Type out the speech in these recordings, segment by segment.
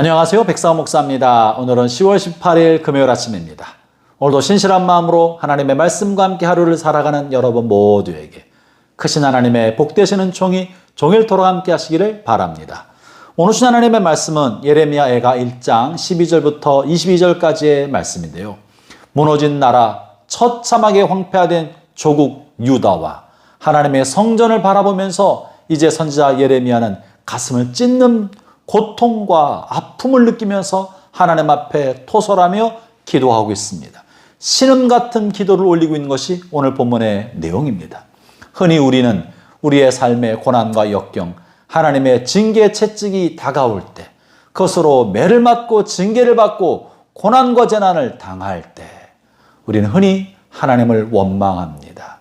안녕하세요. 백사오 목사입니다. 오늘은 10월 18일 금요일 아침입니다. 오늘도 신실한 마음으로 하나님의 말씀과 함께 하루를 살아가는 여러분 모두에게 크신 하나님의 복되시는 종일토록 함께 하시기를 바랍니다. 오늘 주신 하나님의 말씀은 예레미야 애가 1장 12절부터 22절까지의 말씀인데요. 무너진 나라, 처참하게 황폐화된 조국 유다와 하나님의 성전을 바라보면서 이제 선지자 예레미야는 가슴을 찢는 고통과 아픔을 느끼면서 하나님 앞에 토설하며 기도하고 있습니다. 신음 같은 기도를 올리고 있는 것이 오늘 본문의 내용입니다. 흔히 우리는 우리의 삶의 고난과 역경, 하나님의 징계 채찍이 다가올 때, 그것으로 매를 맞고 징계를 받고 고난과 재난을 당할 때 우리는 흔히 하나님을 원망합니다.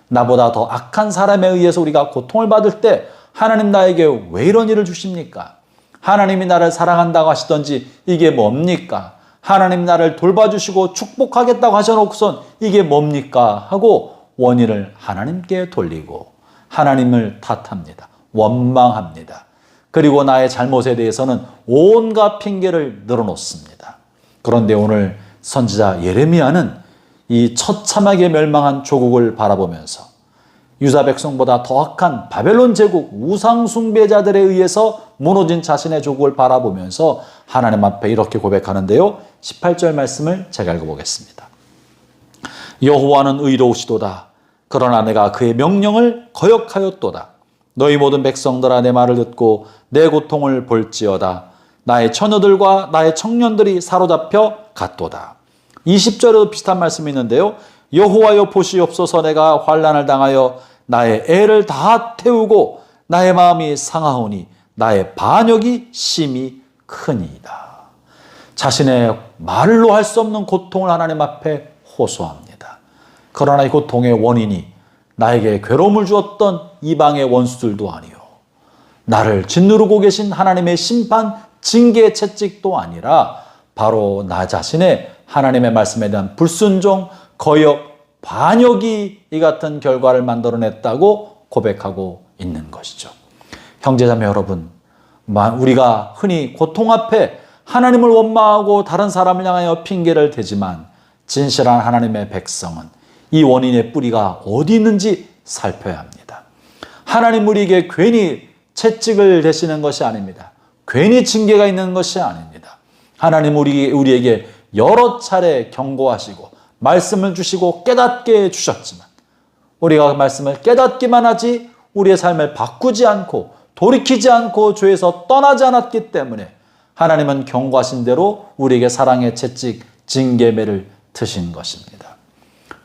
나보다 더 악한 사람에 의해서 우리가 고통을 받을 때 하나님 나에게 왜 이런 일을 주십니까? 하나님이 나를 사랑한다고 하시던지 이게 뭡니까? 하나님 나를 돌봐주시고 축복하겠다고 하셔놓고선 이게 뭡니까? 하고 원인을 하나님께 돌리고 하나님을 탓합니다. 원망합니다. 그리고 나의 잘못에 대해서는 온갖 핑계를 늘어놓습니다. 그런데 오늘 선지자 예레미야는 이 처참하게 멸망한 조국을 바라보면서 유다 백성보다 더 악한 바벨론 제국 우상 숭배자들에 의해서 무너진 자신의 조국을 바라보면서 하나님 앞에 이렇게 고백하는데요. 18절 말씀을 제가 읽어보겠습니다. 여호와는 의로우시도다. 그러나 내가 그의 명령을 거역하였도다. 너희 모든 백성들아 내 말을 듣고 내 고통을 볼지어다. 나의 처녀들과 나의 청년들이 사로잡혀 갔도다. 20절에도 비슷한 말씀이 있는데요. 여호와여 보시옵소서. 내가 환난을 당하여 나의 애를 다 태우고 나의 마음이 상하오니 나의 반역이 심히 크니이다. 자신의 말로 할 수 없는 고통을 하나님 앞에 호소합니다. 그러나 이 고통의 원인이 나에게 괴로움을 주었던 이방의 원수들도 아니요, 나를 짓누르고 계신 하나님의 심판 징계 채찍도 아니라 바로 나 자신의 하나님의 말씀에 대한 불순종, 거역, 반역이 이 같은 결과를 만들어냈다고 고백하고 있는 것이죠. 형제자매 여러분, 우리가 흔히 고통 앞에 하나님을 원망하고 다른 사람을 향하여 핑계를 대지만 진실한 하나님의 백성은 이 원인의 뿌리가 어디 있는지 살펴야 합니다. 하나님 우리에게 괜히 채찍을 대시는 것이 아닙니다. 괜히 징계가 있는 것이 아닙니다. 하나님 우리에게 여러 차례 경고하시고 말씀을 주시고 깨닫게 해주셨지만 우리가 그 말씀을 깨닫기만 하지 우리의 삶을 바꾸지 않고 돌이키지 않고 죄에서 떠나지 않았기 때문에 하나님은 경고하신 대로 우리에게 사랑의 채찍, 징계매를 드신 것입니다.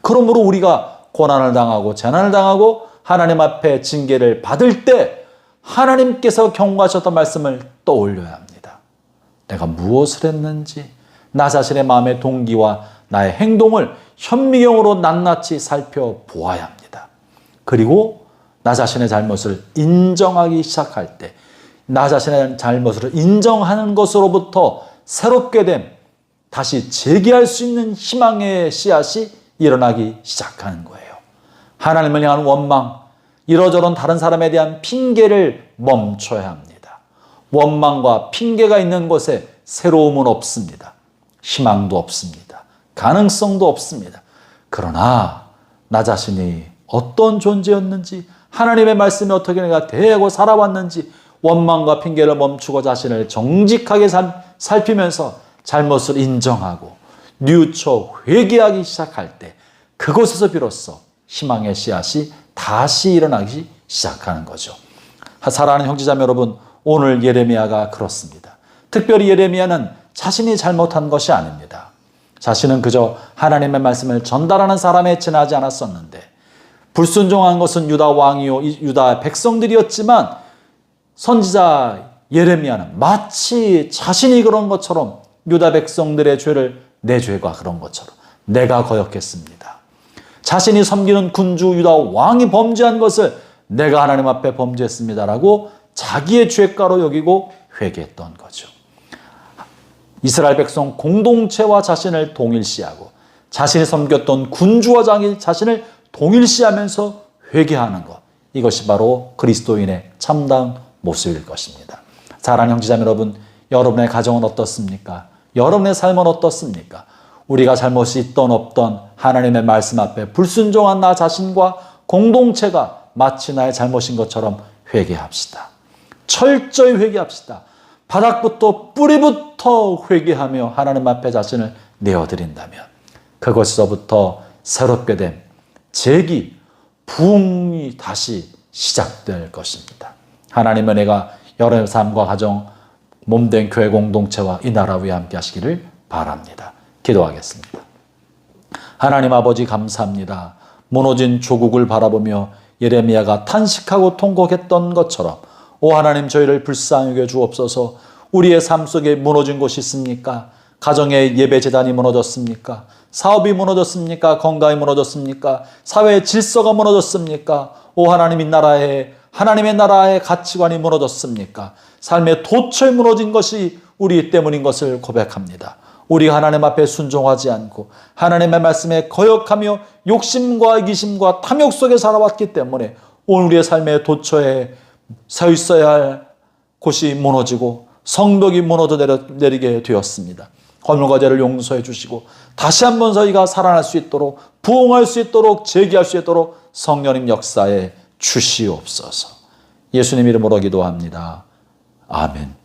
그러므로 우리가 고난을 당하고 재난을 당하고 하나님 앞에 징계를 받을 때 하나님께서 경고하셨던 말씀을 떠올려야 합니다. 내가 무엇을 했는지 나 자신의 마음의 동기와 나의 행동을 현미경으로 낱낱이 살펴보아야 합니다. 그리고 나 자신의 잘못을 인정하기 시작할 때 나 자신의 잘못을 인정하는 것으로부터 새롭게 됨, 다시 재기할 수 있는 희망의 씨앗이 일어나기 시작하는 거예요. 하나님을 향한 원망, 이러저런 다른 사람에 대한 핑계를 멈춰야 합니다. 원망과 핑계가 있는 곳에 새로움은 없습니다. 희망도 없습니다. 가능성도 없습니다. 그러나 나 자신이 어떤 존재였는지, 하나님의 말씀에 어떻게 내가 대하고 살아왔는지 원망과 핑계를 멈추고 자신을 정직하게 살피면서 잘못을 인정하고 뉘우쳐 회개하기 시작할 때 그곳에서 비로소 희망의 씨앗이 다시 일어나기 시작하는 거죠. 사랑하는 형제자매 여러분, 오늘 예레미야가 그렇습니다. 특별히 예레미야는 자신이 잘못한 것이 아닙니다. 자신은 그저 하나님의 말씀을 전달하는 사람에 지나지 않았었는데 불순종한 것은 유다 왕이요 유다 백성들이었지만 선지자 예레미야는 마치 자신이 그런 것처럼 유다 백성들의 죄를 내 죄가 그런 것처럼 내가 거역했습니다. 자신이 섬기는 군주 유다 왕이 범죄한 것을 내가 하나님 앞에 범죄했습니다라고 자기의 죄가로 여기고 회개했던 거죠. 이스라엘 백성 공동체와 자신을 동일시하고 자신이 섬겼던 군주와 자신을 동일시하면서 회개하는 것, 이것이 바로 그리스도인의 참다운 모습일 것입니다. 사랑하는 형제자매 여러분, 여러분의 가정은 어떻습니까? 여러분의 삶은 어떻습니까? 우리가 잘못이 있던 없던 하나님의 말씀 앞에 불순종한 나 자신과 공동체가 마치 나의 잘못인 것처럼 회개합시다. 철저히 회개합시다. 바닥부터 뿌리부터 회개하며 하나님 앞에 자신을 내어드린다면 그것에서부터 새롭게 된 재기, 부흥이 다시 시작될 것입니다. 하나님의 은혜가 여러분의 삶과 가정, 몸된 교회 공동체와 이 나라 위에 함께 하시기를 바랍니다. 기도하겠습니다. 하나님 아버지 감사합니다. 무너진 조국을 바라보며 예레미야가 탄식하고 통곡했던 것처럼 오 하나님 저희를 불쌍히 여겨 주옵소서. 우리의 삶 속에 무너진 곳이 있습니까? 가정의 예배재단이 무너졌습니까? 사업이 무너졌습니까? 건강이 무너졌습니까? 사회의 질서가 무너졌습니까? 오 하나님 이 나라에 하나님의 나라의 가치관이 무너졌습니까? 삶의 도처에 무너진 것이 우리 때문인 것을 고백합니다. 우리가 하나님 앞에 순종하지 않고 하나님의 말씀에 거역하며 욕심과 이기심과 탐욕 속에 살아왔기 때문에 오늘 우리의 삶의 도처에 서 있어야 할 곳이 무너지고 성벽이 무너져 내리게 되었습니다. 허물과 죄를 용서해 주시고 다시 한번 저희가 살아날 수 있도록 부흥할 수 있도록 재기할 수 있도록 성령님 역사에 주시옵소서. 예수님 이름으로 기도합니다. 아멘.